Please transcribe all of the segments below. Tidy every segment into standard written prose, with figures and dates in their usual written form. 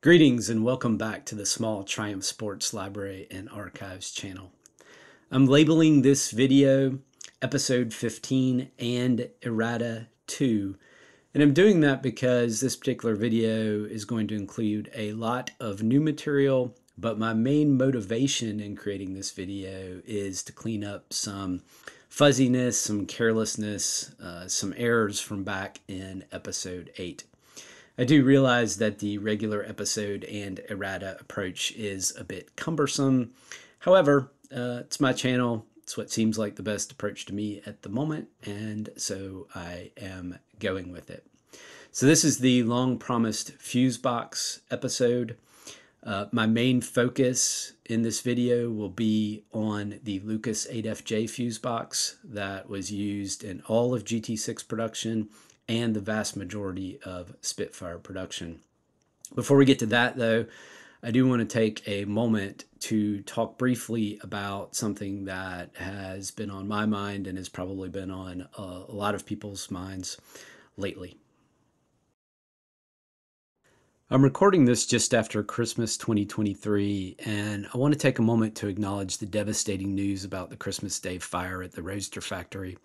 Greetings and welcome back to the Small Triumph Sports Library and Archives channel. I'm labeling this video Episode 15 and Errata 2, and I'm doing that because this particular video is going to include a lot of new material, but my main motivation in creating this video is to clean up some fuzziness, some carelessness, some errors from back in Episode 8. I do realize that the regular episode and errata approach is a bit cumbersome. However, it's my channel. It's what seems like the best approach to me at the moment, and so I am going with it. So this is the long-promised fuse box episode. My main focus in this video will be on the Lucas 8FJ fuse box that was used in all of GT6 production and the vast majority of Spitfire production. Before we get to that, though, I do want to take a moment to talk briefly about something that has been on my mind and has probably been on a lot of people's minds lately. I'm recording this just after Christmas 2023, and I want to take a moment to acknowledge the devastating news about the Christmas Day fire at the Roadster factory,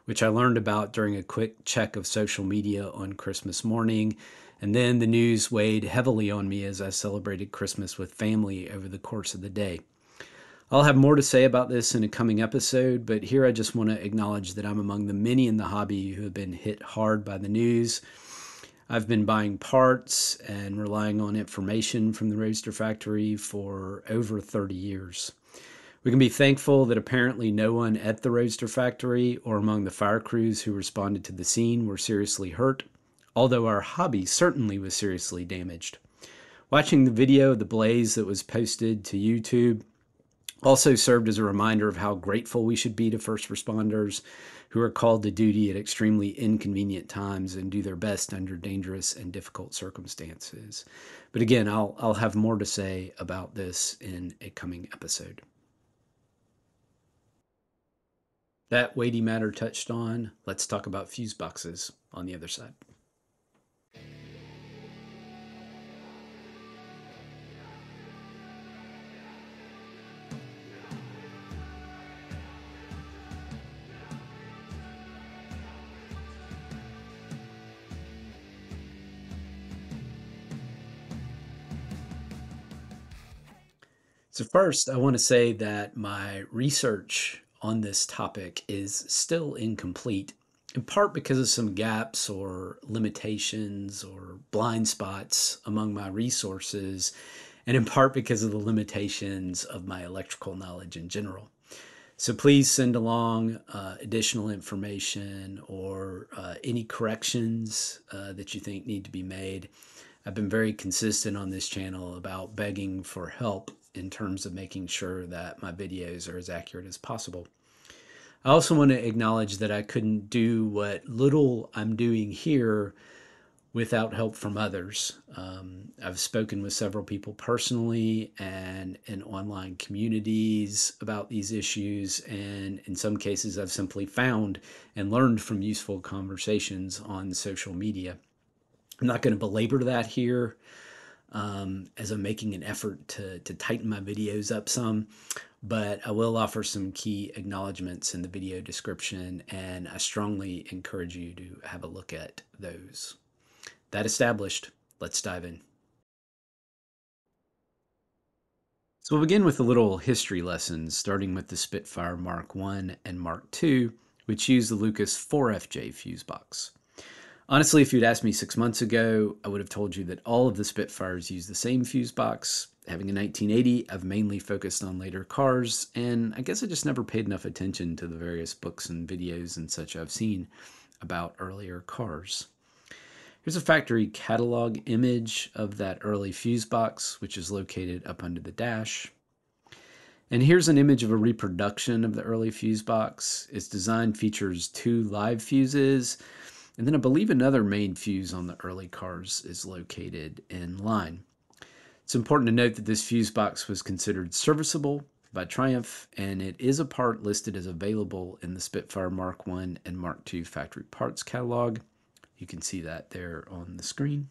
which I learned about during a quick check of social media on Christmas morning, and then the news weighed heavily on me as I celebrated Christmas with family over the course of the day. I'll have more to say about this in a coming episode, but here I just want to acknowledge that I'm among the many in the hobby who have been hit hard by the news. I've been buying parts and relying on information from the Roadster factory for over 30 years. We can be thankful that apparently no one at the Roadster factory or among the fire crews who responded to the scene were seriously hurt, although our hobby certainly was seriously damaged. Watching the video of the blaze that was posted to YouTube also served as a reminder of how grateful we should be to first responders who are called to duty at extremely inconvenient times and do their best under dangerous and difficult circumstances. But again, I'll have more to say about this in a coming episode. That weighty matter touched on, let's talk about fuse boxes on the other side. So first, I want to say that my research on this topic is still incomplete, in part because of some gaps or limitations or blind spots among my resources, and in part because of the limitations of my electrical knowledge in general. So please send along additional information or any corrections that you think need to be made. I've been very consistent on this channel about begging for help in terms of making sure that my videos are as accurate as possible. I also want to acknowledge that I couldn't do what little I'm doing here without help from others. I've spoken with several people personally and in online communities about these issues, and in some cases I've simply found and learned from useful conversations on social media. I'm not going to belabor that here as I'm making an effort to tighten my videos up some, but I will offer some key acknowledgments in the video description, and I strongly encourage you to have a look at those. That established, let's dive in. So we'll begin with a little history lesson, starting with the Spitfire Mk1 and Mk2, which use the Lucas 4FJ fuse box. Honestly, if you'd asked me 6 months ago, I would have told you that all of the Spitfires use the same fuse box. Having a 1980, I've mainly focused on later cars, and I guess I just never paid enough attention to the various books and videos and such I've seen about earlier cars. Here's a factory catalog image of that early fuse box, which is located up under the dash. And here's an image of a reproduction of the early fuse box. Its design features 2 live fuses, and then I believe another main fuse on the early cars is located in line. It's important to note that this fuse box was considered serviceable by Triumph, and it is a part listed as available in the Spitfire Mk1 and Mk2 factory parts catalog. You can see that there on the screen.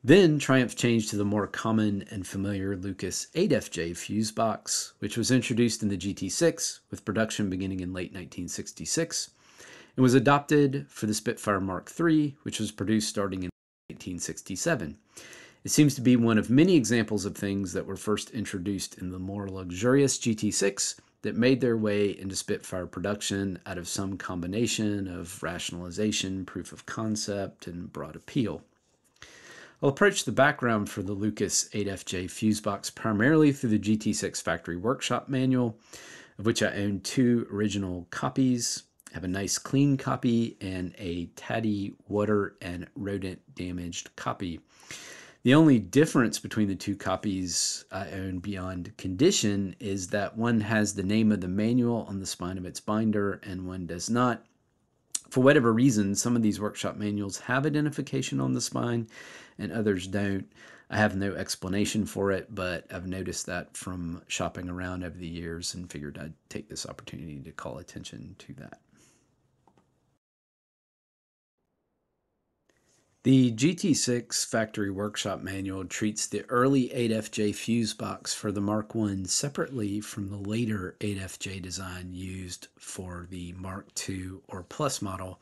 Then Triumph changed to the more common and familiar Lucas 8FJ fuse box, which was introduced in the GT6 with production beginning in late 1966 and was adopted for the Spitfire Mk3, which was produced starting in 1967. It seems to be one of many examples of things that were first introduced in the more luxurious GT6 that made their way into Spitfire production out of some combination of rationalization, proof of concept, and broad appeal. I'll approach the background for the Lucas 8FJ fuse box primarily through the GT6 factory workshop manual, of which I own 2 original copies. I have a nice clean copy and a tatty water and rodent damaged copy. The only difference between the 2 copies I own beyond condition is that one has the name of the manual on the spine of its binder and one does not. For whatever reason, some of these workshop manuals have identification on the spine and others don't. I have no explanation for it, but I've noticed that from shopping around over the years and figured I'd take this opportunity to call attention to that. The GT6 factory workshop manual treats the early 8FJ fuse box for the Mk1 separately from the later 8FJ design used for the Mk2 or Plus model.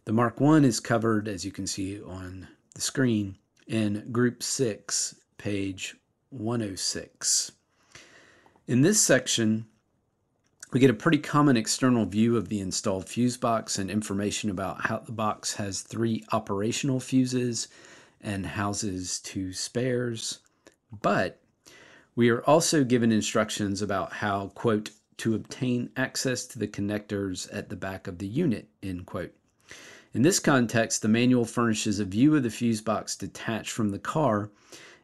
The Mk1 is covered, as you can see on the screen, in Group 6, page 106. In this section, we get a pretty common external view of the installed fuse box and information about how the box has 3 operational fuses and houses 2 spares. But we are also given instructions about how, quote, to obtain access to the connectors at the back of the unit, end quote. In this context, the manual furnishes a view of the fuse box detached from the car,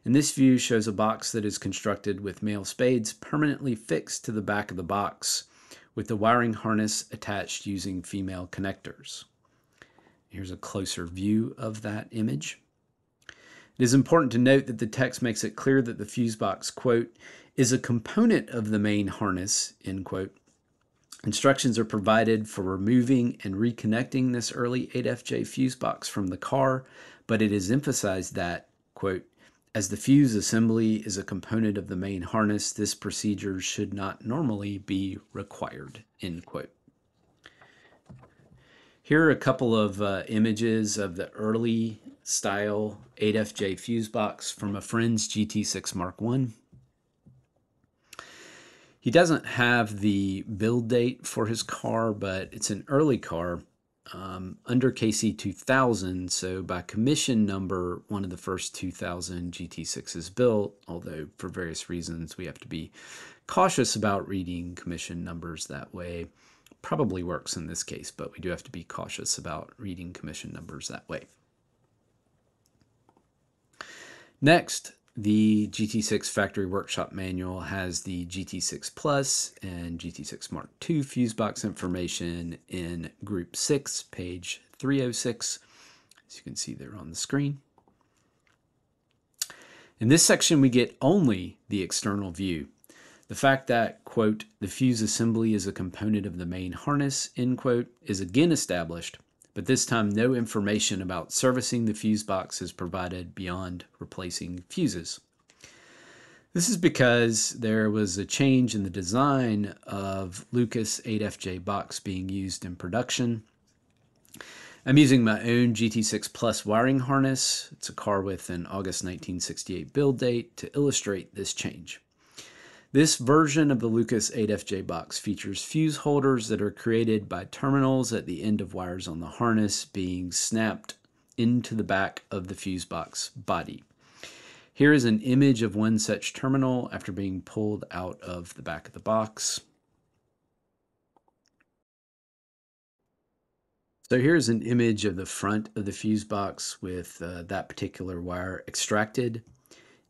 and this view shows a box that is constructed with male spades permanently fixed to the back of the box, with the wiring harness attached using female connectors. Here's a closer view of that image. It is important to note that the text makes it clear that the fuse box, quote, is a component of the main harness, end quote. Instructions are provided for removing and reconnecting this early 8FJ fuse box from the car, but it is emphasized that, quote, as the fuse assembly is a component of the main harness, this procedure should not normally be required, end quote. Here are a couple of images of the early style 8FJ fuse box from a friend's GT6 Mk1. He doesn't have the build date for his car, but it's an early car. Under KC 2000, so by commission number, one of the first 2000 GT6s built, although for various reasons we have to be cautious about reading commission numbers that way. Probably works in this case, but we do have to be cautious about reading commission numbers that way. Next, the GT6 factory workshop manual has the GT6 Plus and GT6 Mk2 fuse box information in Group 6, page 306, as you can see there on the screen. In this section, we get only the external view. The fact that, quote, the fuse assembly is a component of the main harness, end quote, is again established, but this time no information about servicing the fuse box is provided beyond replacing fuses. This is because there was a change in the design of Lucas 8FJ box being used in production. I'm using my own GT6 Plus wiring harness. It's a car with an August 1968 build date to illustrate this change. This version of the Lucas 8FJ box features fuse holders that are created by terminals at the end of wires on the harness being snapped into the back of the fuse box body. Here is an image of one such terminal after being pulled out of the back of the box. So here's an image of the front of the fuse box with that particular wire extracted.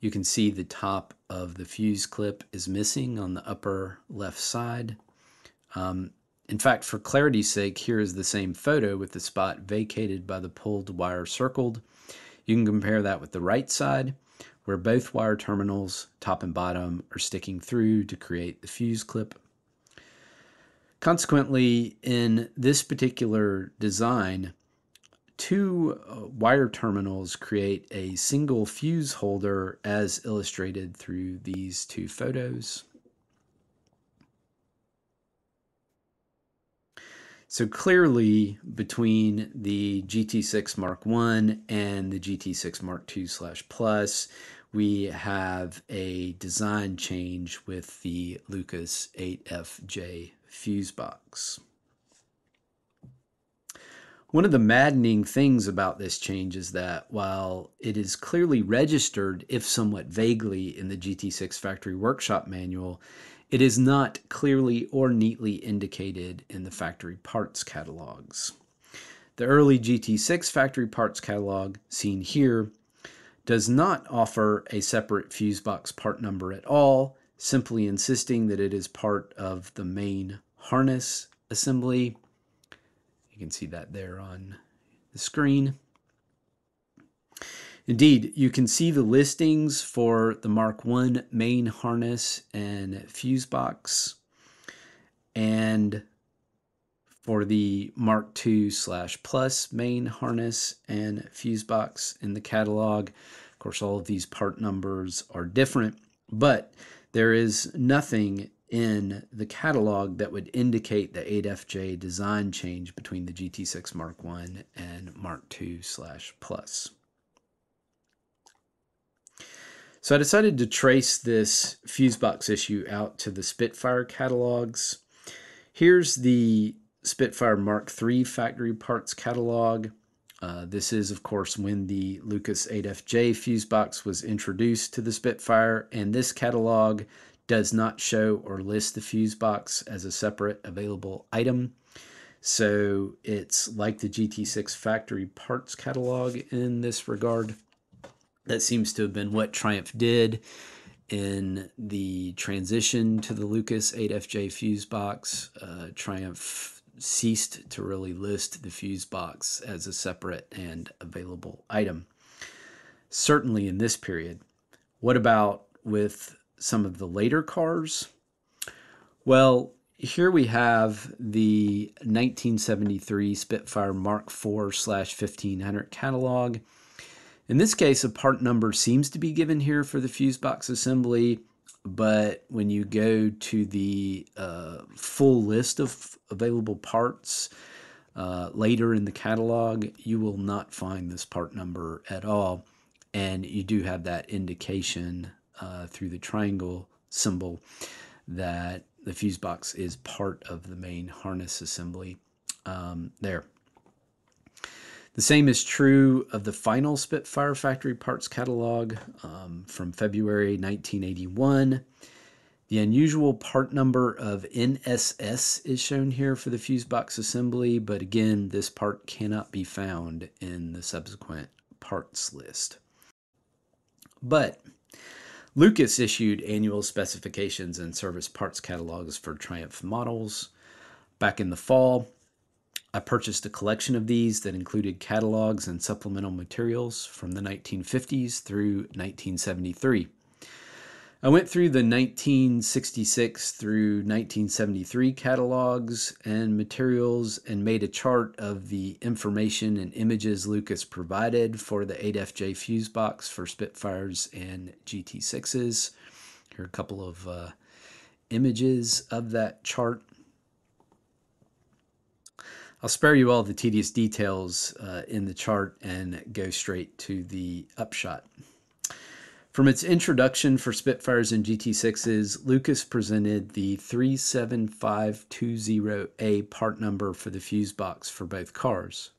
You can see the top of the fuse clip is missing on the upper left side. In fact, for clarity's sake, here is the same photo with the spot vacated by the pulled wire circled. You can compare that with the right side, where both wire terminals, top and bottom, are sticking through to create the fuse clip. Consequently, in this particular design, two wire terminals create a single fuse holder as illustrated through these two photos. So clearly between the GT6 Mk1 and the GT6 Mk2/Plus, we have a design change with the Lucas 8FJ fuse box. One of the maddening things about this change is that while it is clearly registered, if somewhat vaguely, in the GT6 Factory Workshop Manual, it is not clearly or neatly indicated in the factory parts catalogs. The early GT6 factory parts catalog, seen here, does not offer a separate fuse box part number at all, simply insisting that it is part of the main harness assembly. You can see that there on the screen. Indeed, you can see the listings for the Mk1 main harness and fuse box, and for the Mk2/Plus main harness and fuse box in the catalog. Of course, all of these part numbers are different, but there is nothing in the catalog that would indicate the 8FJ design change between the GT6 Mk1 and Mk2/Plus. So I decided to trace this fuse box issue out to the Spitfire catalogs. Here's the Spitfire Mk3 factory parts catalog. This is, of course, when the Lucas 8FJ fuse box was introduced to the Spitfire, and this catalog does not show or list the fuse box as a separate available item. So it's like the GT6 factory parts catalog in this regard. That seems to have been what Triumph did in the transition to the Lucas 8FJ fuse box. Triumph ceased to really list the fuse box as a separate and available item, certainly in this period. What about with some of the later cars? Well, here we have the 1973 Spitfire Mk4/1500 catalog. In this case, a part number seems to be given here for the fuse box assembly, but when you go to the full list of available parts later in the catalog, you will not find this part number at all. And you do have that indication through the triangle symbol that the fuse box is part of the main harness assembly there. The same is true of the final Spitfire factory parts catalog from February 1981. The unusual part number of NSS is shown here for the fuse box assembly, but again, this part cannot be found in the subsequent parts list. But Lucas issued annual specifications and service parts catalogs for Triumph models. Back in the fall, I purchased a collection of these that included catalogs and supplemental materials from the 1950s through 1973. I went through the 1966 through 1973 catalogs and materials and made a chart of the information and images Lucas provided for the 8FJ fuse box for Spitfires and GT6s. Here are a couple of images of that chart. I'll spare you all the tedious details in the chart and go straight to the upshot. From its introduction for Spitfires and GT6s, Lucas presented the 37520A part number for the fuse box for both cars.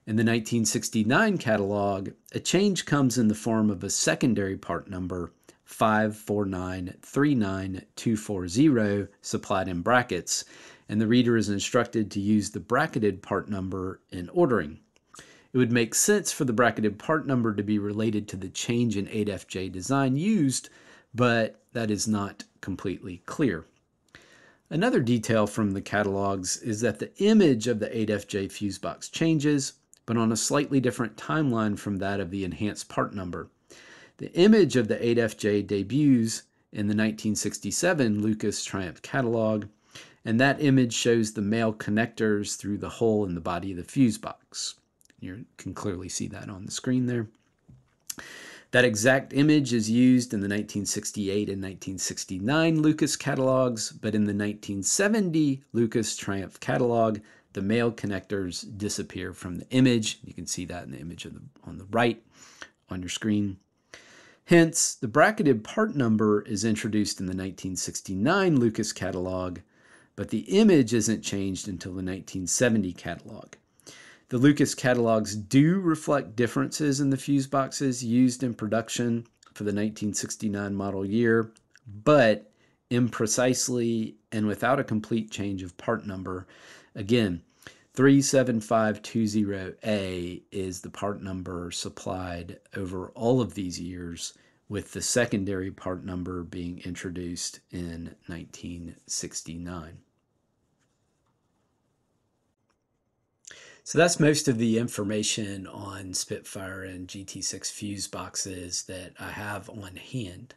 In the 1969 catalog, a change comes in the form of a secondary part number, 549-39240, supplied in brackets, and the reader is instructed to use the bracketed part number in ordering. It would make sense for the bracketed part number to be related to the change in 8FJ design used, but that is not completely clear. Another detail from the catalogs is that the image of the 8FJ fuse box changes, but on a slightly different timeline from that of the enhanced part number. The image of the 8FJ debuts in the 1967 Lucas Triumph catalog, and that image shows the male connectors through the hole in the body of the fuse box. You can clearly see that on the screen there. That exact image is used in the 1968 and 1969 Lucas catalogs, but in the 1970 Lucas Triumph catalog, the male connectors disappear from the image. You can see that in the image on the right on your screen. Hence, the bracketed part number is introduced in the 1969 Lucas catalog, but the image isn't changed until the 1970 catalog. The Lucas catalogs do reflect differences in the fuse boxes used in production for the 1969 model year, but imprecisely and without a complete change of part number. Again, 37520A is the part number supplied over all of these years, with the secondary part number being introduced in 1969. So that's most of the information on Spitfire and GT6 fuse boxes that I have on hand.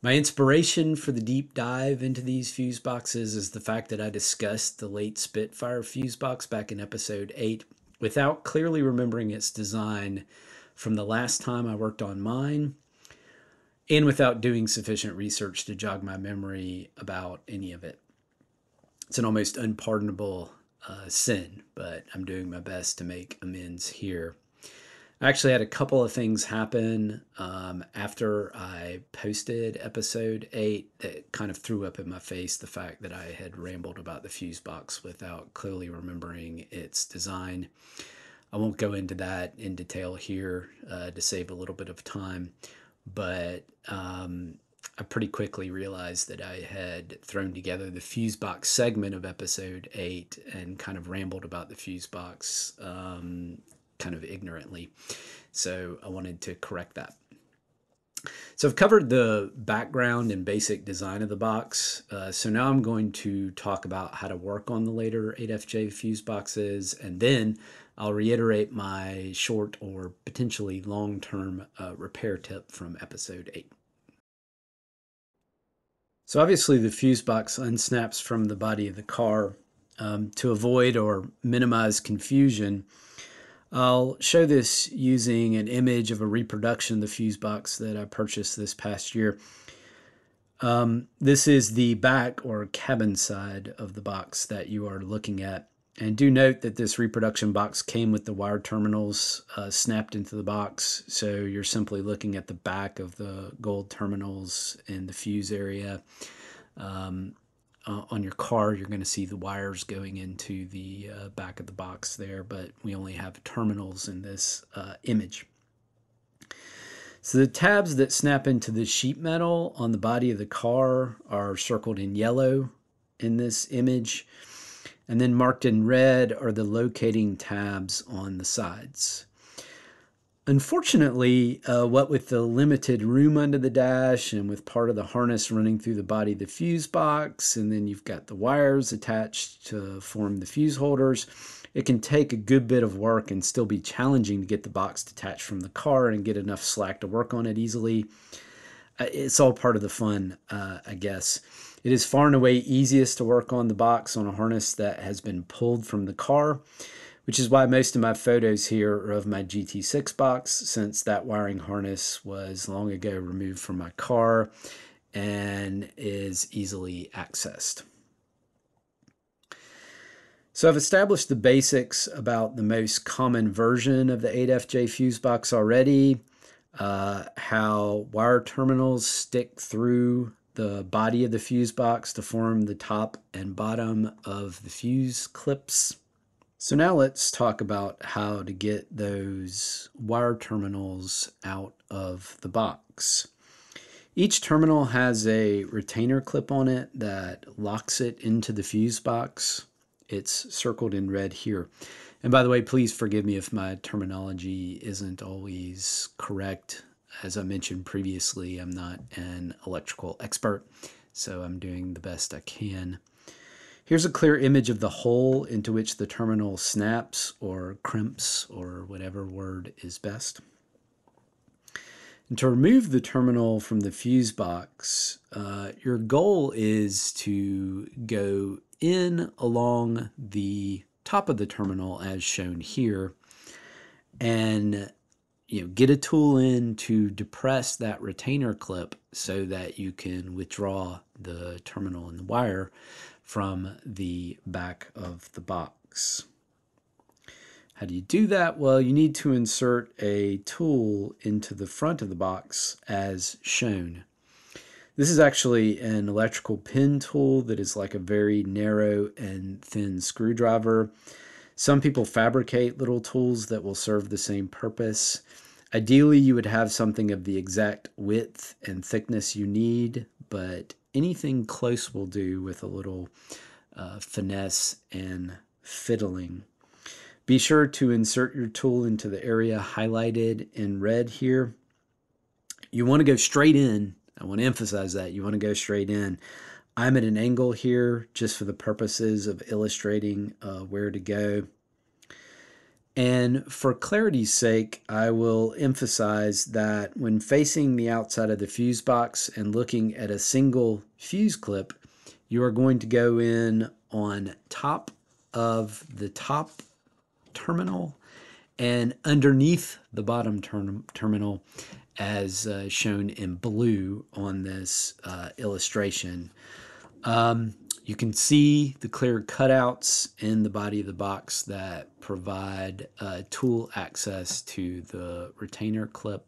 My inspiration for the deep dive into these fuse boxes is the fact that I discussed the late Spitfire fuse box back in episode 8 without clearly remembering its design from the last time I worked on mine, and without doing sufficient research to jog my memory about any of it. It's an almost unpardonable sin, but I'm doing my best to make amends here. I actually had a couple of things happen after I posted episode 8 that kind of threw up in my face the fact that I had rambled about the fuse box without clearly remembering its design. I won't go into that in detail here to save a little bit of time, but I pretty quickly realized that I had thrown together the fuse box segment of episode 8 and kind of rambled about the fuse box kind of ignorantly. So I wanted to correct that. So I've covered the background and basic design of the box. So now I'm going to talk about how to work on the later 8FJ fuse boxes, and then I'll reiterate my short or potentially long-term repair tip from episode 8. So obviously the fuse box unsnaps from the body of the car. To avoid or minimize confusion, I'll show this using an image of a reproduction of the fuse box that I purchased this past year. This is the back or cabin side of the box that you are looking at. And do note that this reproduction box came with the wire terminals snapped into the box. So you're simply looking at the back of the gold terminals in the fuse area. On your car, you're going to see the wires going into the back of the box there, but we only have terminals in this image. So the tabs that snap into the sheet metal on the body of the car are circled in yellow in this image, and then marked in red are the locating tabs on the sides. Unfortunately, what with the limited room under the dash and with part of the harness running through the body of the fuse box, and then you've got the wires attached to form the fuse holders, it can take a good bit of work and still be challenging to get the box detached from the car and get enough slack to work on it easily. It's all part of the fun, I guess. It is far and away easiest to work on the box on a harness that has been pulled from the car, which is why most of my photos here are of my GT6 box, since that wiring harness was long ago removed from my car and is easily accessed. So I've established the basics about the most common version of the 8FJ fuse box already, how wire terminals stick through the body of the fuse box to form the top and bottom of the fuse clips. So now let's talk about how to get those wire terminals out of the box. Each terminal has a retainer clip on it that locks it into the fuse box. It's circled in red here. And by the way, please forgive me if my terminology isn't always correct. As I mentioned previously, I'm not an electrical expert, so I'm doing the best I can. Here's a clear image of the hole into which the terminal snaps or crimps, or whatever word is best. And to remove the terminal from the fuse box, your goal is to go in along the top of the terminal as shown here, and get a tool in to depress that retainer clip so that you can withdraw the terminal and the wire from the back of the box. How do you do that? Well, you need to insert a tool into the front of the box as shown. This is actually an electrical pin tool that is like a very narrow and thin screwdriver. Some people fabricate little tools that will serve the same purpose. Ideally, you would have something of the exact width and thickness you need, but anything close will do with a little finesse and fiddling. Be sure to insert your tool into the area highlighted in red here. You want to go straight in. I want to emphasize that. You want to go straight in. I'm at an angle here just for the purposes of illustrating where to go. And for clarity's sake, I will emphasize that when facing the outside of the fuse box and looking at a single fuse clip, you are going to go in on top of the top terminal and underneath the bottom terminal as shown in blue on this illustration. You can see the clear cutouts in the body of the box that provide tool access to the retainer clip.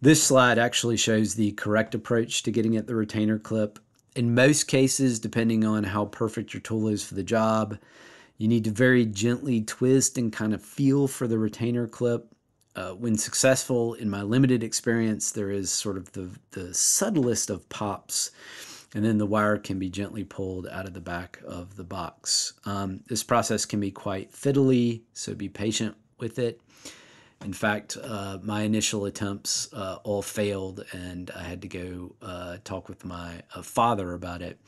This slide actually shows the correct approach to getting at the retainer clip. In most cases, depending on how perfect your tool is for the job, you need to very gently twist and kind of feel for the retainer clip. When successful, in my limited experience, there is sort of the subtlest of pops, and then the wire can be gently pulled out of the back of the box. This process can be quite fiddly, so be patient with it. In fact, my initial attempts all failed, and I had to go talk with my father about it,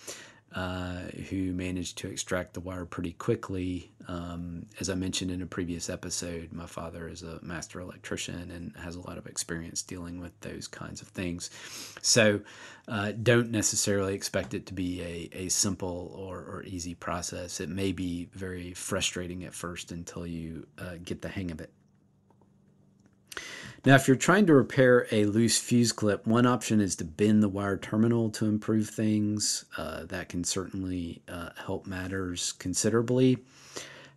who managed to extract the wire pretty quickly. As I mentioned in a previous episode, my father is a master electrician and has a lot of experience dealing with those kinds of things. So don't necessarily expect it to be a simple or easy process. It may be very frustrating at first until you get the hang of it. Now, if you're trying to repair a loose fuse clip, one option is to bend the wire terminal to improve things. That can certainly help matters considerably.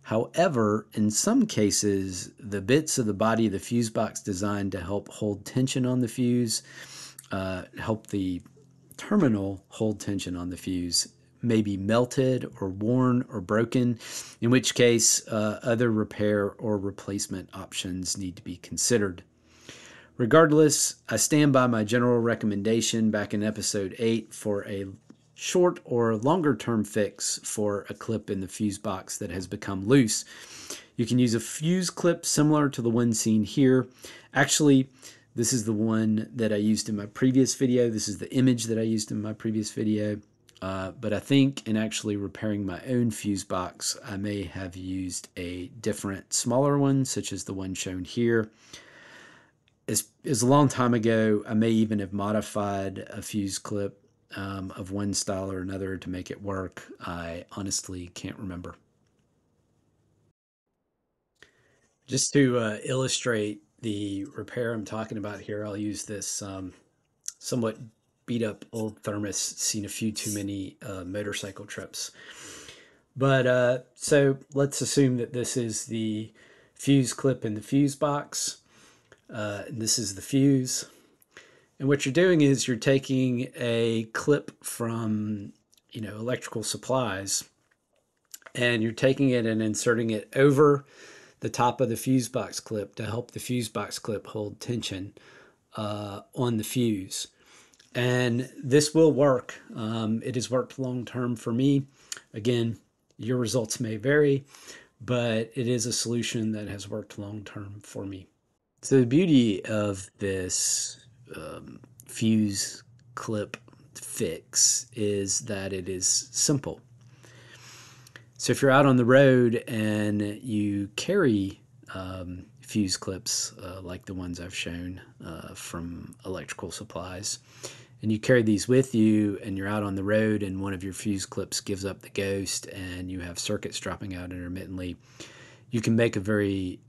However, in some cases, the bits of the body of the fuse box designed to help hold tension on the fuse, help the terminal hold tension on the fuse, may be melted or worn or broken, in which case other repair or replacement options need to be considered. Regardless, I stand by my general recommendation back in episode 8 for a short or longer term fix for a clip in the fuse box that has become loose. You can use a fuse clip similar to the one seen here. Actually, this is the one that I used in my previous video. This is the image that I used in my previous video. But I think in actually repairing my own fuse box, I may have used a different, smaller one, such as the one shown here. Is a long time ago. I may even have modified a fuse clip of one style or another to make it work. I honestly can't remember. Just to illustrate the repair I'm talking about here, I'll use this somewhat beat up old thermos, seen a few too many motorcycle trips. But so let's assume that this is the fuse clip in the fuse box. And this is the fuse. And what you're doing is you're taking a clip from, electrical supplies, and you're taking it and inserting it over the top of the fuse box clip to help the fuse box clip hold tension on the fuse. And this will work. It has worked long term for me. Again, your results may vary, but it is a solution that has worked long term for me. So the beauty of this fuse clip fix is that it is simple. So if you're out on the road and you carry fuse clips like the ones I've shown from electrical supplies, and you carry these with you and you're out on the road and one of your fuse clips gives up the ghost and you have circuits dropping out intermittently, you can make a very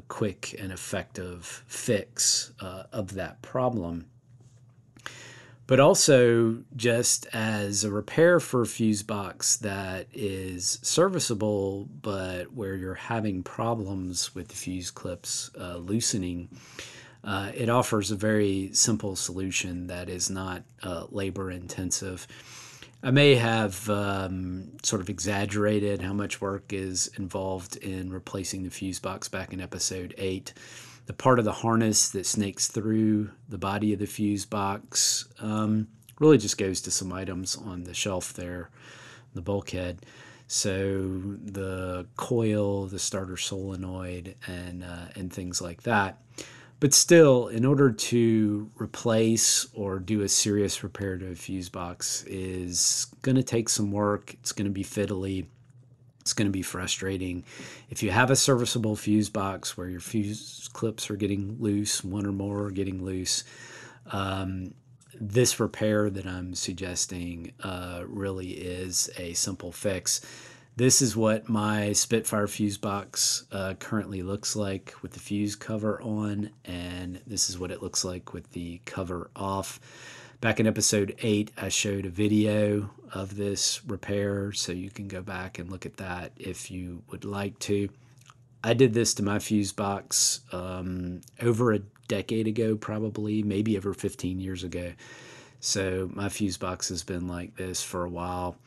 quick and effective fix of that problem. But also, just as a repair for a fuse box that is serviceable, but where you're having problems with the fuse clips loosening, it offers a very simple solution that is not labor intensive. I may have sort of exaggerated how much work is involved in replacing the fuse box back in episode 8. The part of the harness that snakes through the body of the fuse box really just goes to some items on the shelf there, the bulkhead. So the coil, the starter solenoid, and things like that. But still, in order to replace or do a serious repair to a fuse box is going to take some work. It's going to be fiddly. It's going to be frustrating. If you have a serviceable fuse box where your fuse clips are getting loose, one or more are getting loose, this repair that I'm suggesting really is a simple fix. This is what my Spitfire fuse box currently looks like with the fuse cover on, and this is what it looks like with the cover off. Back in episode 8, I showed a video of this repair, so you can go back and look at that if you would like to. I did this to my fuse box over a decade ago, probably, maybe over 15 years ago. So my fuse box has been like this for a while.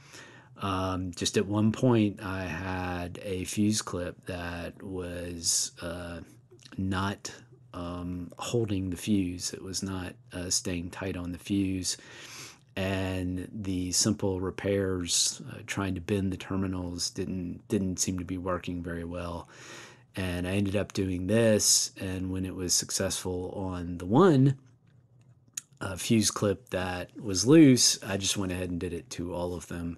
Just at one point, I had a fuse clip that was not holding the fuse. It was not staying tight on the fuse. And the simple repairs, trying to bend the terminals, didn't seem to be working very well. And I ended up doing this, and when it was successful on the one fuse clip that was loose, I just went ahead and did it to all of them.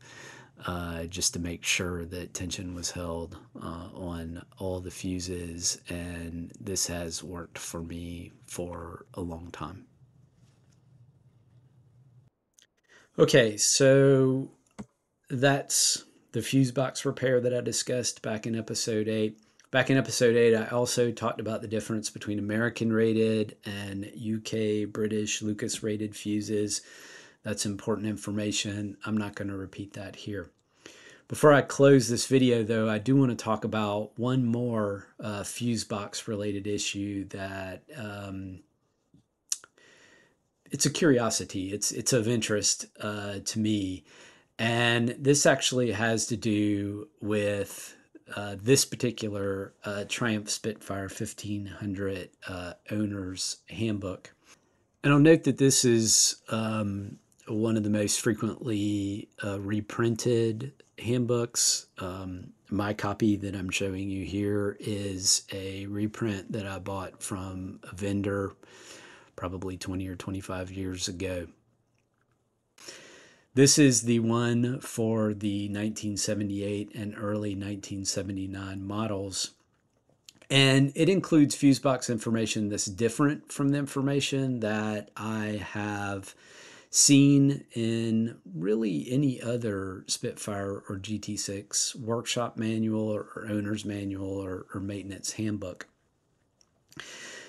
Just to make sure that tension was held on all the fuses, and this has worked for me for a long time. Okay, so that's the fuse box repair that I discussed back in episode 8. Back in episode 8, I also talked about the difference between American rated and UK, British, Lucas rated fuses. That's important information. I'm not going to repeat that here. Before I close this video, though, I do want to talk about one more fuse box related issue that it's a curiosity. It's of interest to me. And this actually has to do with this particular Triumph Spitfire 1500 owner's handbook. And I'll note that this is one of the most frequently reprinted handbooks. My copy that I'm showing you here is a reprint that I bought from a vendor probably 20 or 25 years ago. This is the one for the 1978 and early 1979 models. And it includes fuse box information that's different from the information that I have seen in really any other Spitfire or GT6 workshop manual or owner's manual or maintenance handbook.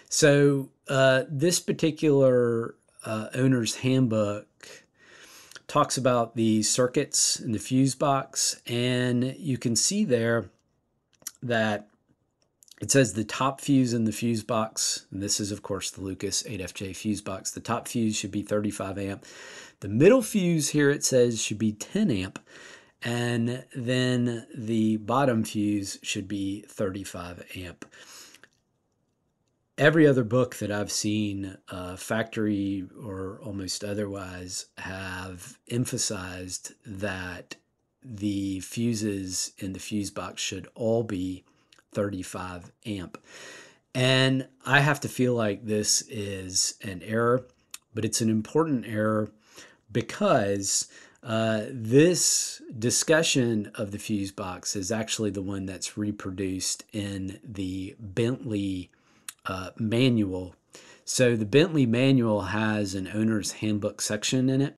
So this particular owner's handbook talks about the circuits in the fuse box, and you can see there that it says the top fuse in the fuse box, and this is of course the Lucas 8FJ fuse box. The top fuse should be 35 amp. The middle fuse here, it says, should be 10 amp, and then the bottom fuse should be 35 amp. Every other book that I've seen, factory or almost otherwise, have emphasized that the fuses in the fuse box should all be 35 amp. And I have to feel like this is an error, but it's an important error because this discussion of the fuse box is actually the one that's reproduced in the Bentley manual. So the Bentley manual has an owner's handbook section in it.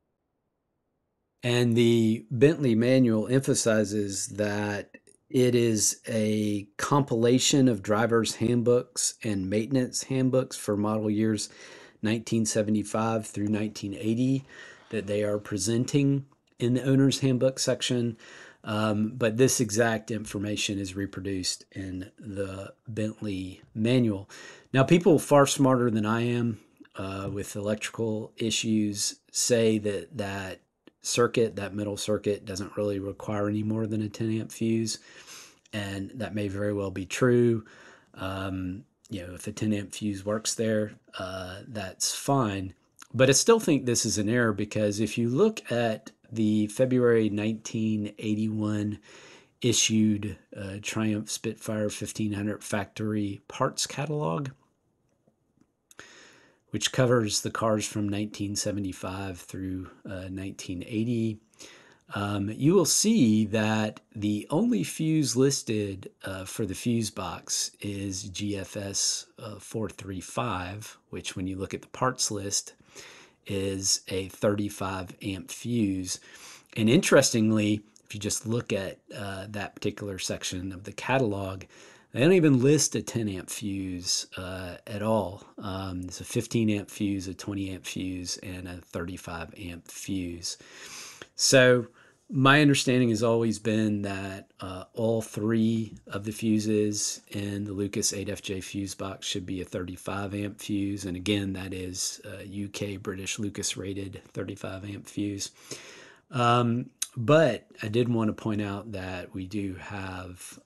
And the Bentley manual emphasizes that It is a compilation of drivers' handbooks and maintenance handbooks for model years 1975 through 1980 that they are presenting in the owner's handbook section. But this exact information is reproduced in the Bentley manual. Now, people far smarter than I am with electrical issues say that that middle circuit, doesn't really require any more than a 10 amp fuse. And that may very well be true. If a 10 amp fuse works there, that's fine. But I still think this is an error, because if you look at the February 1981 issued Triumph Spitfire 1500 factory parts catalog, which covers the cars from 1975 through 1980, you will see that the only fuse listed for the fuse box is GFS 435, which, when you look at the parts list, is a 35 amp fuse. And interestingly, if you just look at that particular section of the catalog, they don't even list a 10 amp fuse at all. It's a 15 amp fuse, a 20 amp fuse, and a 35 amp fuse. So my understanding has always been that all three of the fuses in the Lucas 8FJ fuse box should be a 35 amp fuse. And again, that is UK British Lucas rated 35 amp fuse. But I did want to point out that we do have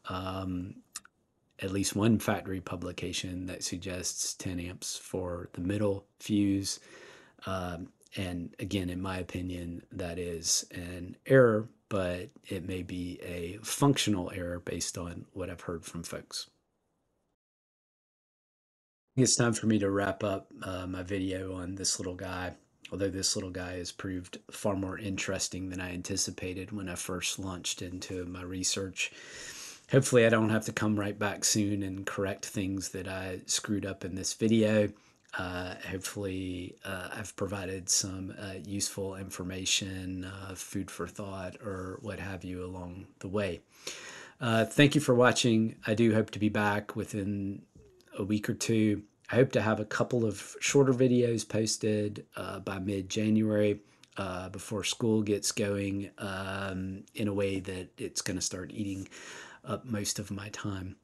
at least one factory publication that suggests 10 amps for the middle fuse. And again, in my opinion, that is an error, but it may be a functional error based on what I've heard from folks. It's time for me to wrap up my video on this little guy, although this little guy has proved far more interesting than I anticipated when I first launched into my research. Hopefully I don't have to come right back soon and correct things that I screwed up in this video. Hopefully I've provided some useful information, food for thought, or what have you along the way. Thank you for watching. I do hope to be back within a week or two. I hope to have a couple of shorter videos posted by mid-January before school gets going, in a way that it's going to start eating up most of my time.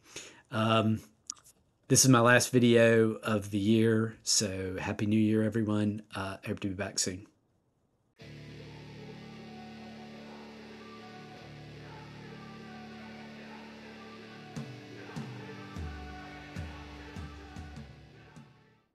This is my last video of the year, so Happy New Year, everyone. I hope to be back soon.